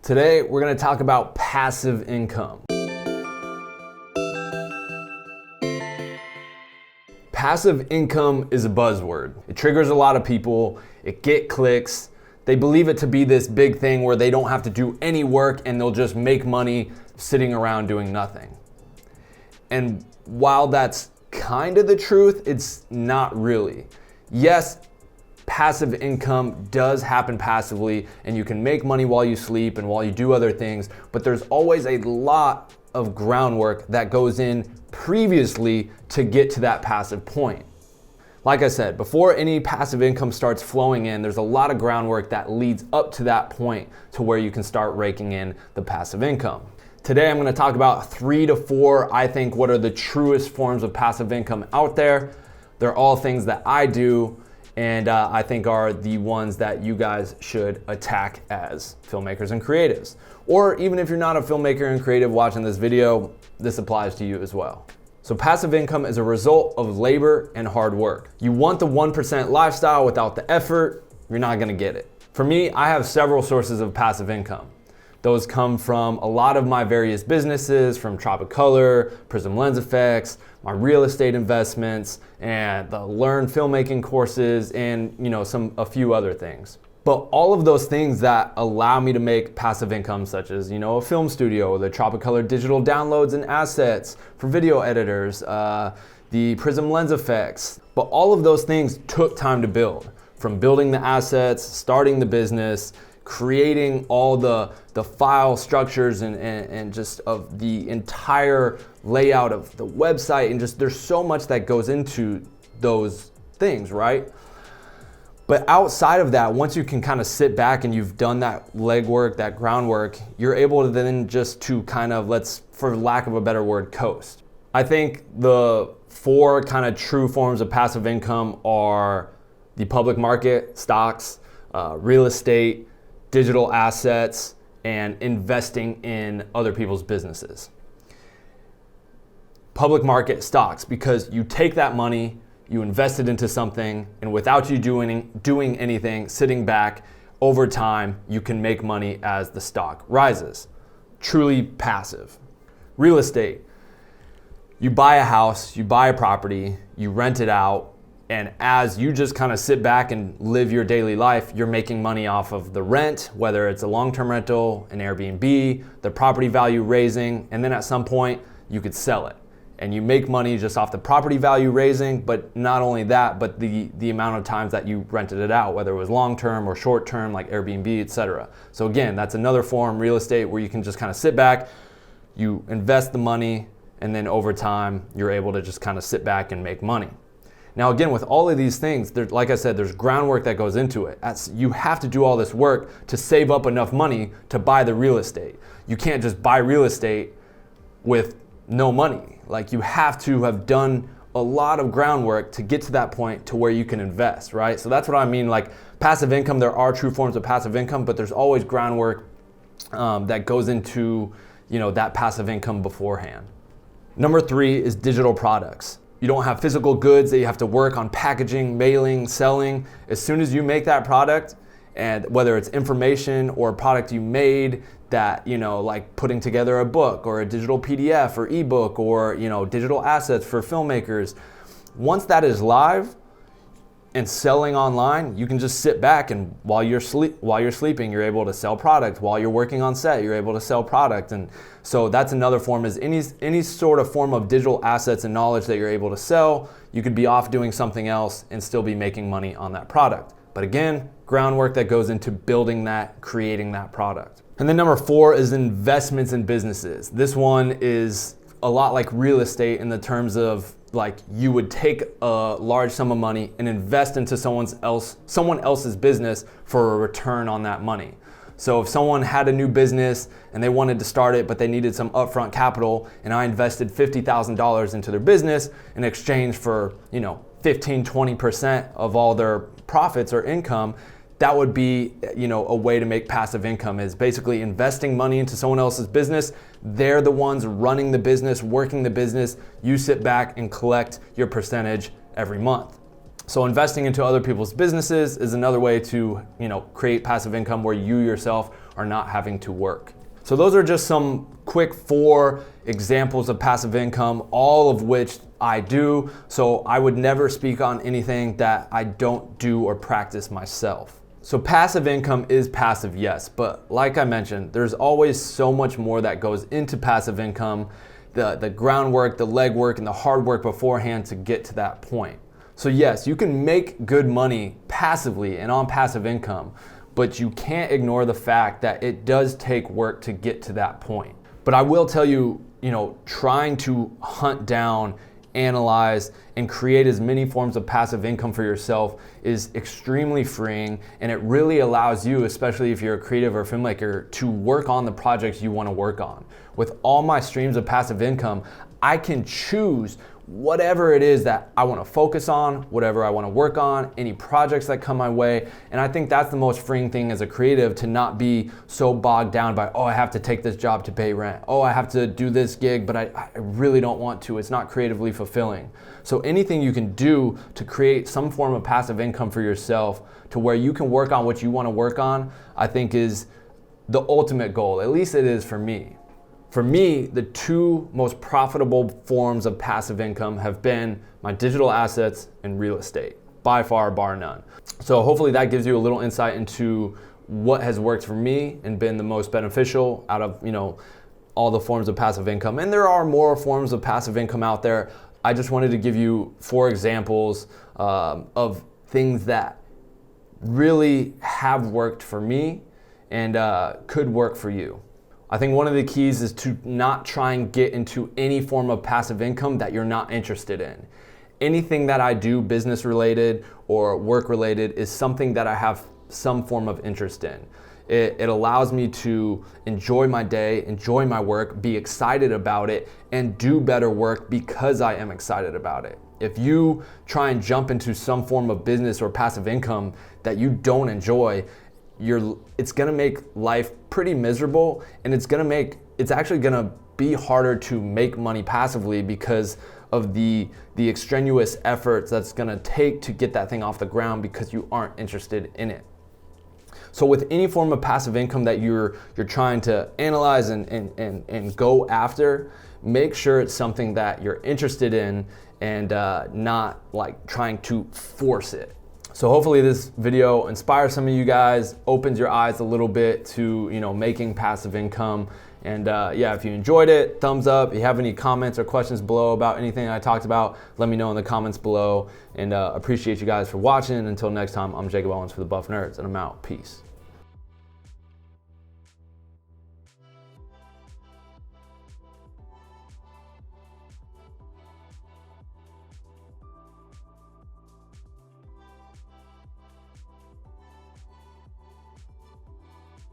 Today, we're gonna talk about passive income. Passive income is a buzzword. It triggers a lot of people, it gets clicks. They believe it to be this big thing where they don't have to do any work and they'll just make money sitting around doing nothing. And while that's kind of the truth, it's not really. Yes, passive income does happen passively and you can make money while you sleep and while you do other things, but there's always a lot of groundwork that goes in previously to get to that passive point. Like I said, before any passive income starts flowing in, there's a lot of groundwork that leads up to that point to where you can start raking in the passive income. Today, I'm gonna talk about 3 to 4, I think, what are the truest forms of passive income out there. They're all things that I do and I think are the ones that you guys should attack as filmmakers and creatives. Or even if you're not a filmmaker and creative watching this video, this applies to you as well. So passive income is a result of labor and hard work. You want the 1% lifestyle without the effort, you're not gonna get it. For me, I have several sources of passive income. Those come from a lot of my various businesses, from Tropicolor, Prism Lens Effects, my real estate investments, and the Learn filmmaking courses, and a few other things. But all of those things that allow me to make passive income, such as a film studio, the Tropicolor digital downloads and assets for video editors, the Prism Lens Effects. But all of those things took time to build. From building the assets, starting the business, creating all the file structures and just of the entire layout of the website, and just there's so much that goes into those things, right? But outside of that, once you can kind of sit back and you've done that legwork, that groundwork, you're able to then just to kind of, for lack of a better word, coast. I think the 4 kind of true forms of passive income are the public market, stocks, real estate, digital assets, and investing in other people's businesses. Public market, stocks, because you take that money, you invest it into something, and without you doing anything, sitting back, over time, you can make money as the stock rises. Truly passive. Real estate. You buy a house, you buy a property, you rent it out, and as you just kind of sit back and live your daily life, you're making money off of the rent, whether it's a long-term rental, an Airbnb, the property value raising, and then at some point, you could sell it. And you make money just off the property value raising, but not only that, but the amount of times that you rented it out, whether it was long-term or short-term, like Airbnb, etc. So again, that's another form, real estate, where you can just kind of sit back, you invest the money, and then over time, you're able to just kind of sit back and make money. Now again, with all of these things, like I said, there's groundwork that goes into it. You have to do all this work to save up enough money to buy the real estate. You can't just buy real estate with no money. Like, you have to have done a lot of groundwork to get to that point to where you can invest, right? So that's what I mean, like passive income, there are true forms of passive income, but there's always groundwork that goes into that passive income beforehand. Number 3 is digital products. You don't have physical goods that you have to work on packaging, mailing, selling. As soon as you make that product, and whether it's information or a product you made that, like putting together a book or a digital PDF or ebook or, digital assets for filmmakers, once that is live and selling online, you can just sit back and while you're sleeping, you're able to sell product. While you're working on set, you're able to sell product. And so that's another form, is any sort of form of digital assets and knowledge that you're able to sell. You could be off doing something else and still be making money on that product. But again, groundwork that goes into building that, creating that product. And then number 4 is investments in businesses. This one is a lot like real estate in the terms of, like, you would take a large sum of money and invest into someone else's business for a return on that money. So if someone had a new business and they wanted to start it, but they needed some upfront capital, and I invested $50,000 into their business in exchange for, 15, 20% of all their profits or income, that would be, a way to make passive income, is basically investing money into someone else's business. They're the ones running the business, working the business. You sit back and collect your percentage every month. So investing into other people's businesses is another way to, create passive income where you yourself are not having to work. So those are just some quick 4 examples of passive income, all of which I do. So I would never speak on anything that I don't do or practice myself. So passive income is passive, yes, but like I mentioned, there's always so much more that goes into passive income, the groundwork, the legwork, and the hard work beforehand to get to that point. So yes, you can make good money passively and on passive income, but you can't ignore the fact that it does take work to get to that point. But I will tell you, trying to hunt down, analyze, and create as many forms of passive income for yourself is extremely freeing, and it really allows you, especially if you're a creative or filmmaker, to work on the projects you want to work on. With all my streams of passive income, I can choose whatever it is that I want to focus on, whatever I want to work on, any projects that come my way. And I think that's the most freeing thing as a creative, to not be so bogged down by, I have to take this job to pay rent. I have to do this gig, but I really don't want to. It's not creatively fulfilling. So anything you can do to create some form of passive income for yourself to where you can work on what you want to work on, I think is the ultimate goal. At least it is for me. For me, the 2 most profitable forms of passive income have been my digital assets and real estate, by far, bar none. So hopefully that gives you a little insight into what has worked for me and been the most beneficial out of, all the forms of passive income. And there are more forms of passive income out there. I just wanted to give you 4 examples of things that really have worked for me and could work for you. I think one of the keys is to not try and get into any form of passive income that you're not interested in. Anything that I do business related or work related is something that I have some form of interest in. It allows me to enjoy my day, enjoy my work, be excited about it, and do better work because I am excited about it. If you try and jump into some form of business or passive income that you don't enjoy, it's gonna make life pretty miserable, and it's actually gonna be harder to make money passively because of the extraneous efforts that's gonna take to get that thing off the ground because you aren't interested in it. So with any form of passive income that you're trying to analyze and go after, make sure it's something that you're interested in and not like trying to force it. So hopefully this video inspires some of you guys, opens your eyes a little bit to making passive income. And if you enjoyed it, thumbs up. If you have any comments or questions below about anything I talked about, let me know in the comments below. And appreciate you guys for watching. Until next time, I'm Jacob Owens for the Buff Nerds, and I'm out. Peace.